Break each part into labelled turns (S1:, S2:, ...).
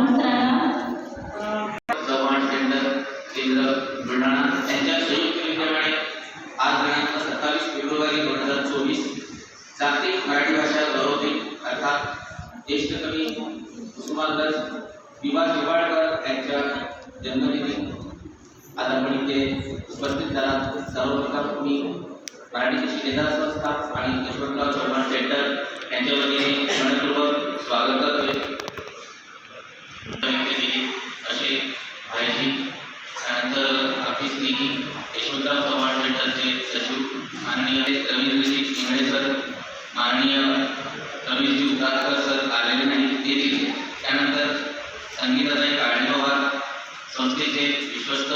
S1: राहुल सरांना
S2: चव्हाण सेंटर केंद्र बुलढाणा यांच्या संयुक्त विद्यमाने आज दिनांक 27 फेब्रुवारी 2024 जागतिक मराठी भाषा गौरव दिन अर्थात ज्येष्ठ कवी कुसुमाग्रज विवा शिवाळकर यांच्या जन्मदिनी आज आपण इथे उपस्थित झाला। सर्वप्रथम मी मराठी शिलेदार संस्था आणि यशवंतराव चव्हाण सेंटर यांच्या वतीने मनपूर्वक स्वागत करतोय। असे भाईजी त्यानंतर ऑफिस निधी यशवंतराव चव्हाण सेंटरचे सचिव माननीय रवींद्रजी इंगळे सर, माननीय रमेशजी उदारकर सर आलेले नाही ते देखील, त्यानंतर संगीताताई काळेपवार संस्थेचे विश्वस्त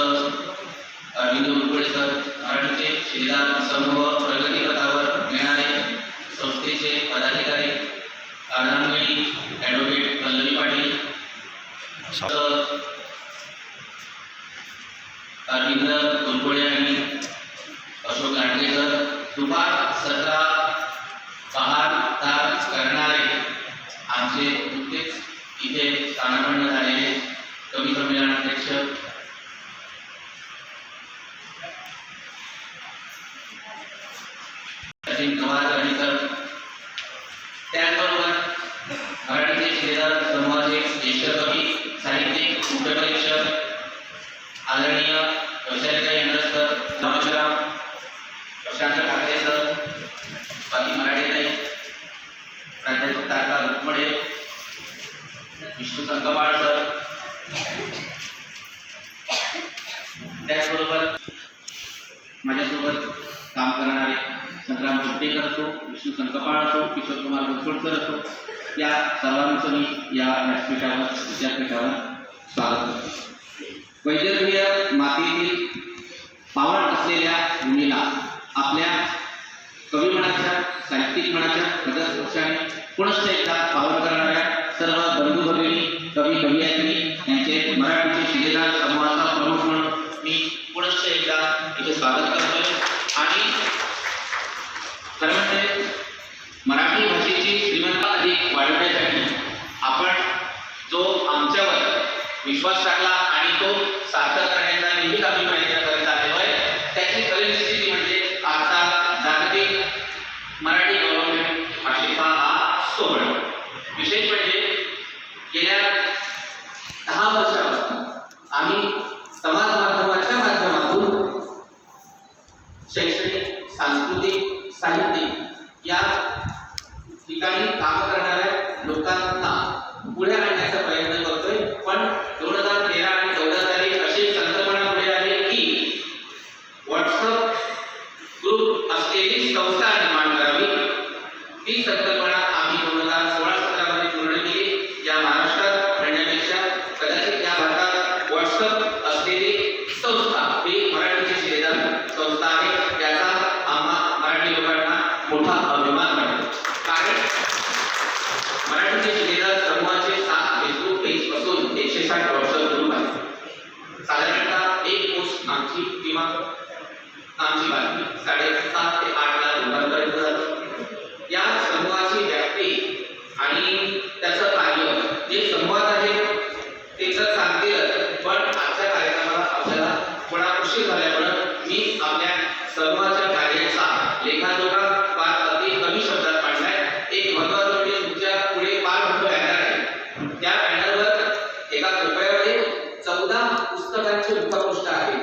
S2: अरविंद उरकुळे सर, मराठीचे शिलेदार समूह प्रगती पथावर मिळणारे संस्थेचे पदाधिकारी अर्धांगिणी ॲडव्होकेट पल्लवी पाटील, अरविंद उरकुळे आणि अशोक लांडगे सर, दुपार सत्र पाहणार करणारे आमचे नुकतेच इथे स्थानापन्न झालेले कवी संमेलनाध्यक्ष सचिन पवार सर, त्याचबरोबर मराठीचे शिलेदार समूहाचे ज्येष्ठ कवी साहित्यिक मुख्य परीक्षक आदरणीय वैशालीताई इंद्रज सर, नमस्कार प्रशांत ठाकरे सर, स्वाती मराठीताई, प्राध्यापक तारका रुक्मडे, विष्णू संकपाळ सर, त्याचबरोबर माझ्यासोबत काम करणारे संग्राम कुट्टेकर असो, विष्णू संकपाळ असो, किशोर कुमार मुखोडकर असो, या सर्वांचं मी या विद्यापीठावर स्वागत करतो। वैदर्भीय मातेतील पावन असलेल्या भूमीला आपल्या कवी मनाच्या साहित्यिक मनाच्या प्रदर्शनाने पुनश्च एकदा पावन करणाऱ्या सर्व बंधू भगिनी कवी कवयित्री यांचे मराठीचे शिलेदार समूहाचा प्रमुख म्हणून मी पुनश्च एकदा इथे स्वागत करतोय। आणि खरं म्हणजे मराठी भाषेची श्रीमंतता अधिक वाढवण्यासाठी आपण जो आमच्यावर विश्वास टाकला आणि तो सार्थक करण्याचा नेहमीच आम्ही प्रयत्न करत आलेलो आहे, त्याची खरी स्थिती म्हणजे आजचा जागतिक मराठी गौरव दिन भाषेचा हा सोहळा। विशेष म्हणजे गेल्या 10 वर्षापासून आम्ही समाज माध्यमाच्या माध्यमातून शैक्षणिक, सांस्कृतिक, साहित्यिक या ठिकाणी काम करणाऱ्या लोकांना पुढे आणण्याचा प्रयत्न करतोय। पण 2013 आणि 14 साली अशी संकल्पना पुढे आली की व्हॉट्सअप ग्रुप असलेली संस्था निर्माण करावी। ती संकल्पना आम्ही 2016-17 मध्ये पूर्ण केली। या महाराष्ट्रात म्हणण्यापेक्षा कदाचित या भारतात व्हॉट्सअप असलेली संस्था ही मराठीची शिलेदार संस्था आहे, याचा आम्हा मराठी लोकांना मोठा अभिमान वाटतो। कारण मराठीचे शिलेदार समूहाचे 7 फेसबुक पेज पासून 160 व्हॉट्सअप ग्रुप आहेत। साधारणतः एक पोस्ट आमची किंवा आमची बातमी 7.5 ते 8 लाख लोकांपर्यंत जातो। या समूहाची व्याप्ती आणि त्याचं कार्य जे समूहात आहे ते तर सांगतील, पण आजच्या कार्यक्रमाला आपल्याला थोडा उशीर झाल्यामुळे मी आपल्या समूहाच्या कार्याचा लेखाजोखा फार अगदी कमी शब्दात मांडलाय। एक महत्त्वाचं म्हणजे तुमच्या पुढे फार मोठं बॅनर आहे, त्या बॅनरवर एका कोपऱ्यामध्ये 14 पुस्तकांची मुखपृष्ठ आहे।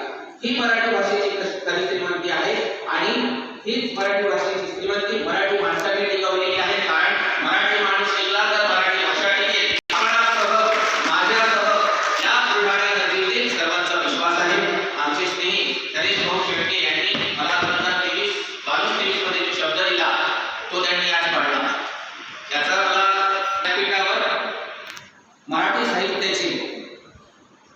S2: ही मराठी भाषेची खरी श्रीमंती आहे आणि हीच मराठी भाषेची श्रीमंती मराठी माणसाने टिकवलेली आहे। कारण मराठी माणूस शिकला तर मराठी भाषा टिकेल। माझ्यासह या बुलढाणा नगरीतील सर्वांचा विश्वास आहे। आमचे स्नेही नरेश भाऊ शेळके यांनी मला 2023 मध्ये जो शब्द दिला तो त्यांनी आज पाळला। याचा मला विद्यापीठावर मराठी साहित्याची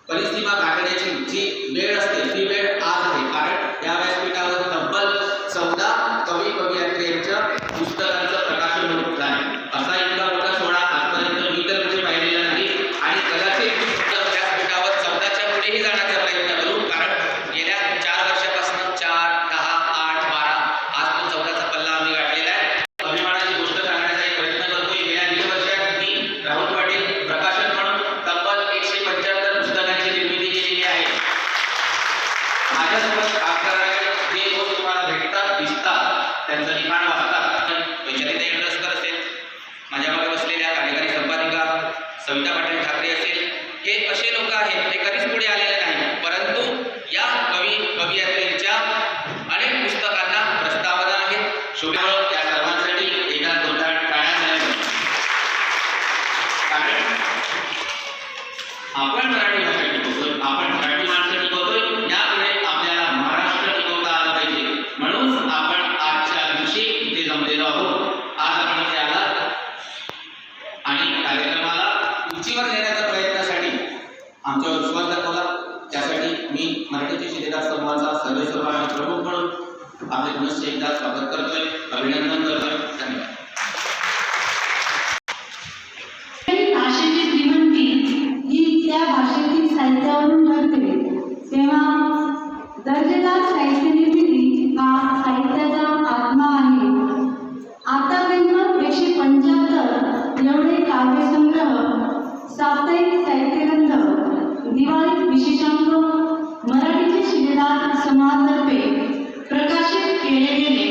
S2: परिसीमा गाठण्याची जी वेळ असते ती वेळ आज आहे। कारण या व्यासपीठावर तब्बल 14 कवी कवयित्रींच्या पुस्तकांचं प्रकाशन होत आहे। असा इतका मोठा सोहळा आजपर्यंत मी तर कुठे पाहिलेला नाही आणि कदाचित व्यासपीठावर 14च्या पुढेही जाण्याचा प्रयत्न करू। कारण गेल्या 4 वर्षापासून 4, 10, 8, 12 आज पण 14चा पल्ला आम्ही गाठलेला आहे। अभिमानाची गोष्ट सांगण्याचा एक प्रयत्न करतोय। गेल्या 20 वर्षात मी राहुल पाटील प्रकाशन म्हणून तब्बल आमच्यावर विश्वास दाखवला, त्यासाठी मी मराठीचे शिलेदार समूहाचा सर्वेसर्वा आणि प्रमुख म्हणून आपले पुनश्च एकदा स्वागत करतोय, अभिनंदन करतोय. धन्यवाद.
S1: भाषेची श्रीमंती ही त्या भाषेतील साहित्यावरून घडते, तेव्हा दर्जेदार साहित्य निर्मिती हा साहित्याचा आत्मा आहे. आतापर्यंत 175 एवढे काव्यसंग्रह, साप्ताहिक साहित्यग्रंथ, दिवाळी विशेषांक मराठीचे शिलेदार समाजातर्फे प्रकाशित केले गेले.